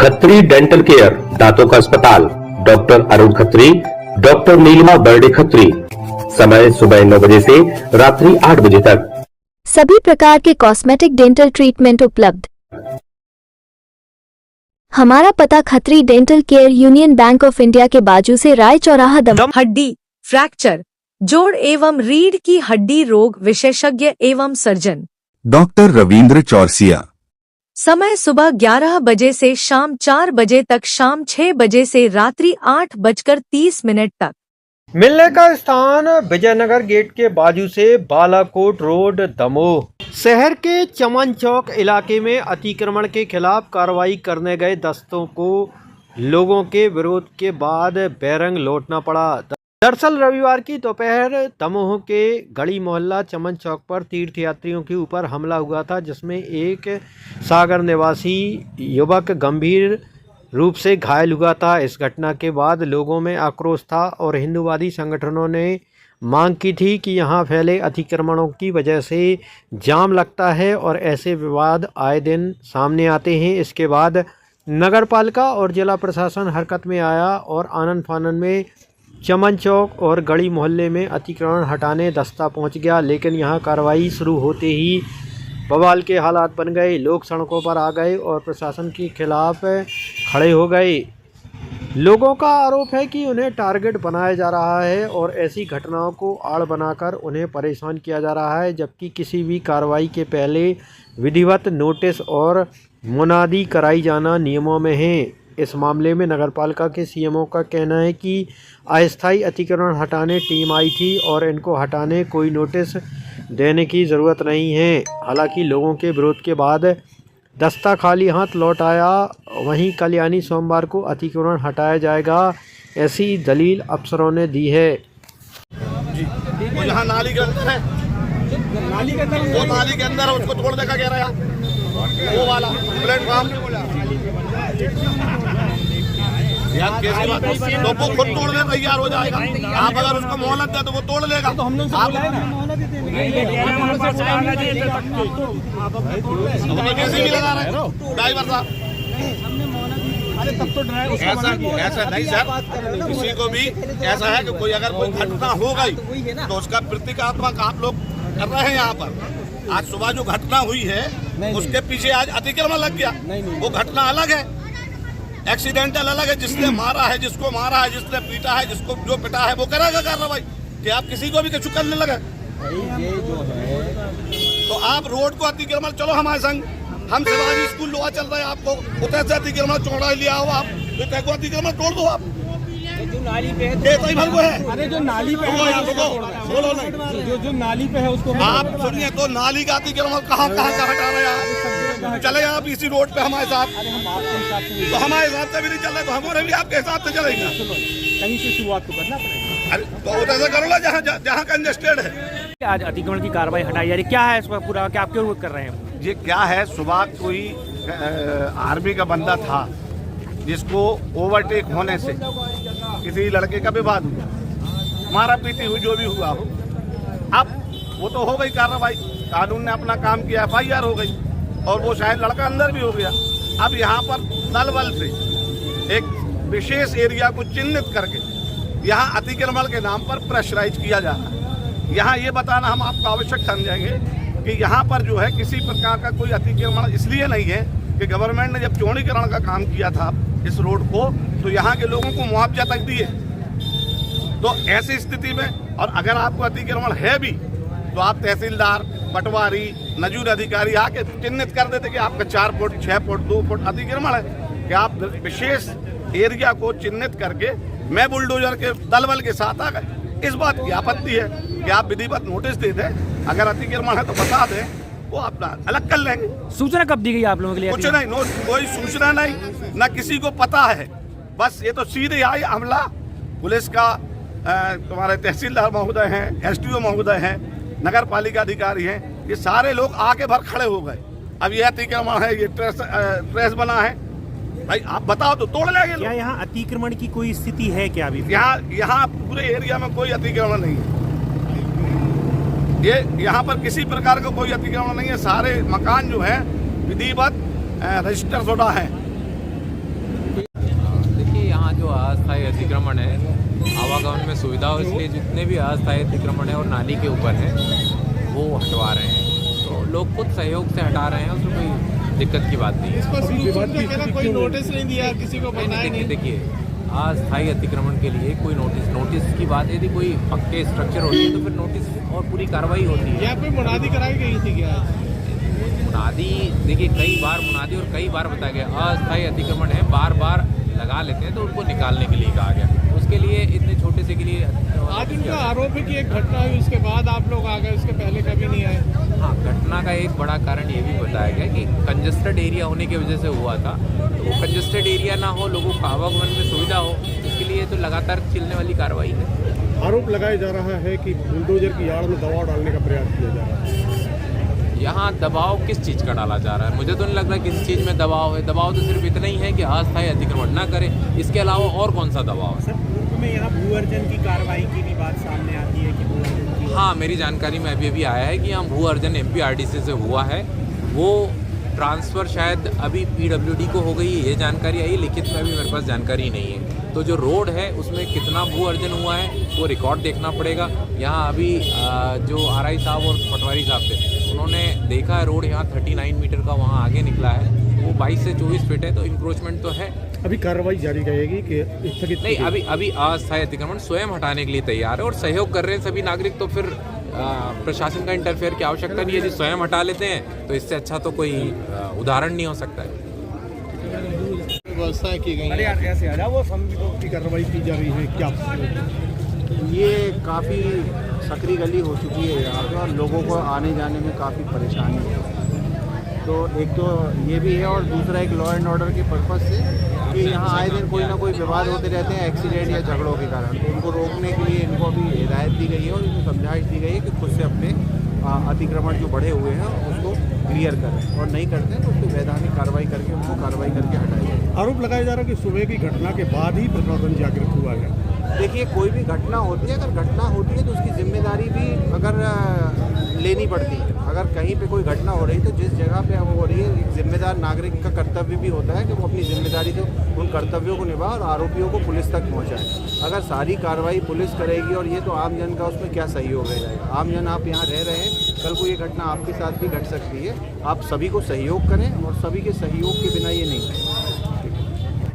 Khatri dental care, दांतों का अस्पताल, डॉक्टर अरुण खत्री, डॉक्टर नीलिमा बर्डे खत्री। समय सुबह 9 बजे से रात्रि 8 बजे तक। सभी प्रकार के कॉस्मेटिक डेंटल ट्रीटमेंट उपलब्ध। हमारा पता Khatri dental care, union bank of India के बाजू से राय चौराहा, दम। हड्डी, फ्रैक्चर, जोड़ एवं रीढ़ की हड्डी रोग विशेषज्ञ एवं सर्जन डॉक्टर रविंद्र चौरसिया। समय सुबह 11 बजे से शाम 4 बजे तक, शाम 6 बजे से रात्रि 8:30 तक। मिलने का स्थान विजयनगर गेट के बाजू से बालाकोट रोड, दमोह। शहर के चमन चौक इलाके में अतिक्रमण के खिलाफ कार्रवाई करने गए दस्तों को लोगों के विरोध के बाद बैरंग लौटना पड़ा। दरअसल रविवार की दोपहर दमोह के गढ़ी मोहल्ला चमन चौक पर तीर्थयात्रियों के ऊपर हमला हुआ था, जिसमें एक सागर निवासी युवक गंभीर रूप से घायल हुआ था। इस घटना के बाद लोगों में आक्रोश था और हिंदूवादी संगठनों ने मांग की थी कि यहां फैले अतिक्रमणों की वजह से जाम लगता है और ऐसे विवाद आए दिन सामने आते हैं। इसके बाद नगरपालिका और जिला प्रशासन हरकत में आया और आनन फानन में चमन चौक और गढ़ी मोहल्ले में अतिक्रमण हटाने दस्ता पहुंच गया, लेकिन यहां कार्रवाई शुरू होते ही बवाल के हालात बन गए। लोग सड़कों पर आ गए और प्रशासन के खिलाफ खड़े हो गए। लोगों का आरोप है कि उन्हें टारगेट बनाया जा रहा है और ऐसी घटनाओं को आड़ बनाकर उन्हें परेशान किया जा रहा है, जबकि किसी भी कार्रवाई के पहले विधिवत नोटिस और मुनादी कराई जाना नियमों में है। इस मामले में नगरपालिका के सीएमओ का कहना है कि अस्थायी अतिक्रमण हटाने टीम आई थी और इनको हटाने कोई नोटिस देने की ज़रूरत नहीं है। हालांकि लोगों के विरोध के बाद दस्ता खाली हाथ लौट आया। वहीं कल यानी सोमवार को अतिक्रमण हटाया जाएगा, ऐसी दलील अफसरों ने दी है। वो यहाँ नाली के अंदर है, वो नाली के अंदर है, उसको तोड़ देगा कह रहा है वो वाला प्लेटफॉर्म। यार कैसी बात, तो वो खुद तोड़ने तैयार हो जाएगा। आप अगर उसको मोहलत दे तो वो तोड़ लेगा। तो हम लोग कैसे भी लगा रहे हैं ड्राइवर साहब। अरे तब तो ऐसा नहीं सर, किसी को भी ऐसा है कि कोई अगर कोई घटना हो गई तो उसका प्रतीकात्मक आप लोग कर रहे हैं यहाँ पर। आज सुबह जो घटना हुई है उसके पीछे आज अतिक्रमण लग गया, वो घटना अलग है, एक्सीडेंटल अलग है। जिसने मारा है, जिसको मारा है, जिसने पीटा है, जिसको जो पिटा है वो करेगा कार्रवाई। कि आप किसी को भी कछु करने लगे तो आप रोड को अतिक्रमण, चलो हमारे संग, हम शिवाजी स्कूल लोहा चल रहा है, आपको उतर से अतिक्रमण चौड़ा लिया हो आप, तो अतिक्रमण तोड़ दो आप। जो नाली पे है, अरे जो नाली पे है, बोलो नहीं, जो नाली पे है उसको आप सुनिए। तो नाली का अतिक्रमण कहाँ का हटा रहे हैं आप? चले आप इसी रोड पे हमारे साथ, तो हमारे हिसाब से भी नहीं चल रहे तो हमारे भी आपके हिसाब से चलेंगे। कहीं से शुरुआत तो करना पड़ेगा। अरे तो उधर से करो ना जहाँ कंजेस्टेड है। आज अतिक्रमण की कार्रवाई हटाई जा रही, क्या है इसका पूरा, क्या आप क्यों कर रहे हैं? ये क्या है, सुबह कोई आर्मी का बंदा था जिसको ओवरटेक होने से किसी लड़के का विवाद हुआ, मारा पीटी हुई, जो भी हुआ हो। अब वो तो हो गई कार्रवाई, कानून ने अपना काम किया, FIR हो गई और वो शायद लड़का अंदर भी हो गया। अब यहाँ पर दल बल से एक विशेष एरिया को चिन्हित करके यहाँ अतिक्रमण के नाम पर प्रेशराइज किया जा रहा है। यहाँ ये बताना हम आपको आवश्यक समझेंगे कि यहाँ पर जो है किसी प्रकार का कोई अतिक्रमण इसलिए नहीं है कि गवर्नमेंट ने जब चौड़ीकरण का काम किया था इस रोड को, तो यहाँ के लोगों को मुआवजा तक दिए। तो ऐसी स्थिति में, और अगर आपको अतिक्रमण है भी तो आप तहसीलदार, पटवारी, नजूर अधिकारी आके चिन्हित कर देते कि आपका 4 फुट, 6 फुट, 2 फुट अतिक्रमण है, कि आप विशेष एरिया को चिन्हित करके मैं बुलडोजर के दल बल के साथ आ गए। इस बात की आपत्ति है कि आप विधिवत नोटिस दे दें, अगर अतिक्रमण है तो बता दें, वो अपना अलग कर लेंगे। सूचना कब दी गई आप लोगों के लिए? कुछ नहीं, कोई सूचना नहीं, ना किसी को पता है। बस ये तो सीधे आई हमला। पुलिस का तुम्हारे तहसीलदार महोदय हैं, SDO महोदय हैं, नगर पालिका अधिकारी हैं, ये सारे लोग आके भर खड़े हो गए। अब ये अतिक्रमण है, ये ट्रेस बना है, भाई आप बताओ तो तोड़ लेंगे। क्या यहाँ अतिक्रमण की कोई स्थिति है क्या अभी? यहाँ पूरे एरिया में कोई अतिक्रमण नहीं है। ये यहाँ पर किसी प्रकार का कोई अतिक्रमण नहीं है। सारे मकान जो है विधिवत रजिस्टर शुदा है। अस्थायी अतिक्रमण है, आवागमन में सुविधा हो इसलिए जितने भी अस्थायी अतिक्रमण है और नाली के ऊपर है वो हटवा रहे हैं। तो लोग खुद सहयोग से हटा रहे हैं, उसमें कोई दिक्कत की बात नहीं है। कोई नोटिस नहीं दिया, किसी को बताया नहीं। देखिए अस्थायी अतिक्रमण के लिए कोई नोटिस की बात, यदि कोई पक्के स्ट्रक्चर होती है तो फिर नोटिस और पूरी कार्रवाई होती है। यहाँ पे मुनादी कराई गई थी क्या? मुनादी देखिए कई बार मुनादी और कई बार बताया गया अस्थायी अतिक्रमण है, बार बार लगा लेते हैं तो उनको निकालने के लिए कहा गया। उसके लिए इतने छोटे से के लिए आज उनका आरोप है कि एक घटना हुई उसके बाद आप लोग आ गए, उसके पहले कभी नहीं आए। हाँ, घटना का एक बड़ा कारण ये भी बताया गया कि कंजस्टेड एरिया होने की वजह से हुआ था। तो वो कंजस्टेड एरिया ना हो, लोगों को आवागमन में सुविधा हो, इसके लिए तो लगातार चलने वाली कार्रवाई है। आरोप लगाया जा रहा है कि बुलडोजर की आड़ में दबाव डालने का प्रयास किया जा रहा है। यहाँ दबाव किस चीज़ का डाला जा रहा है? मुझे तो नहीं लग रहा किसी चीज़ में दबाव है। दबाव तो सिर्फ इतना ही है कि अस्थायी अतिक्रमण ना करे, इसके अलावा और कौन सा दबाव है? सर पूर्व में यहाँ भू अर्जन की कार्रवाई की भी बात सामने आती है कि भू अर्जन की। हाँ, मेरी जानकारी में अभी आया है कि यहाँ भू अर्जन MPRDC से हुआ है। वो ट्रांसफ़र शायद अभी PWD को हो गई है, ये जानकारी आई, लिखित में अभी मेरे पास जानकारी नहीं है। तो जो रोड है उसमें कितना भू अर्जन हुआ है वो रिकॉर्ड देखना पड़ेगा। यहाँ अभी जो RI साहब और पटवारी साहब थे उन्होंने देखा है रोड यहाँ 39 मीटर का वहाँ आगे निकला है, वो 22 से 24 फीट है, तो इंक्रोचमेंट तो है। अभी कार्रवाई जारी रहेगी कि स्थगित नहीं, अभी अस्थायी अतिक्रमण स्वयं हटाने के लिए तैयार है और सहयोग कर रहे हैं सभी नागरिक। तो फिर प्रशासन का इंटरफेयर की आवश्यकता नहीं है, यदि स्वयं हटा लेते हैं तो इससे अच्छा तो कोई उदाहरण नहीं हो सकता है। व्यवस्था की गई अरे यार ऐसे आ जाओ, वो संविधान की कार्रवाई की जा रही है क्या? ये काफ़ी सकरी गली हो चुकी है यहाँ पे और लोगों को आने जाने में काफ़ी परेशानी है। तो एक तो ये भी है और दूसरा एक लॉ एंड ऑर्डर के पर्पज़ से कि यहाँ आए दिन कोई ना कोई विवाद होते रहते हैं एक्सीडेंट या झगड़ों के कारण। तो उनको रोकने के लिए इनको अभी हिदायत दी गई है और इनको समझाइश दी गई है कि खुद से अपने अतिक्रमण जो बढ़े हुए हैं उसको क्लियर करें और नहीं करते हैं तो उसको वैधानिक कार्रवाई करके उनको कार्रवाई करके हटाई जाए। आरोप लगाया जा रहा है कि सुबह की घटना के बाद ही प्रशासन जागरूक हुआ है। देखिए कोई भी घटना होती है, अगर घटना होती है तो उसकी जिम्मेदारी भी अगर लेनी पड़ती है। अगर कहीं पे कोई घटना हो रही है तो जिस जगह पे वो हो रही है, एक जिम्मेदार नागरिक का कर्तव्य भी होता है कि वो अपनी जिम्मेदारी से उन कर्तव्यों को निभाए और आरोपियों को पुलिस तक पहुंचाए। अगर सारी कार्रवाई पुलिस करेगी और ये तो आम जन का उसमें क्या सहयोग रह जाएगा? आम जन आप यहाँ रह रहे हैं, कल को ये घटना आपके साथ भी घट सकती है। आप सभी को सहयोग करें और सभी के सहयोग के बिना ये नहीं है।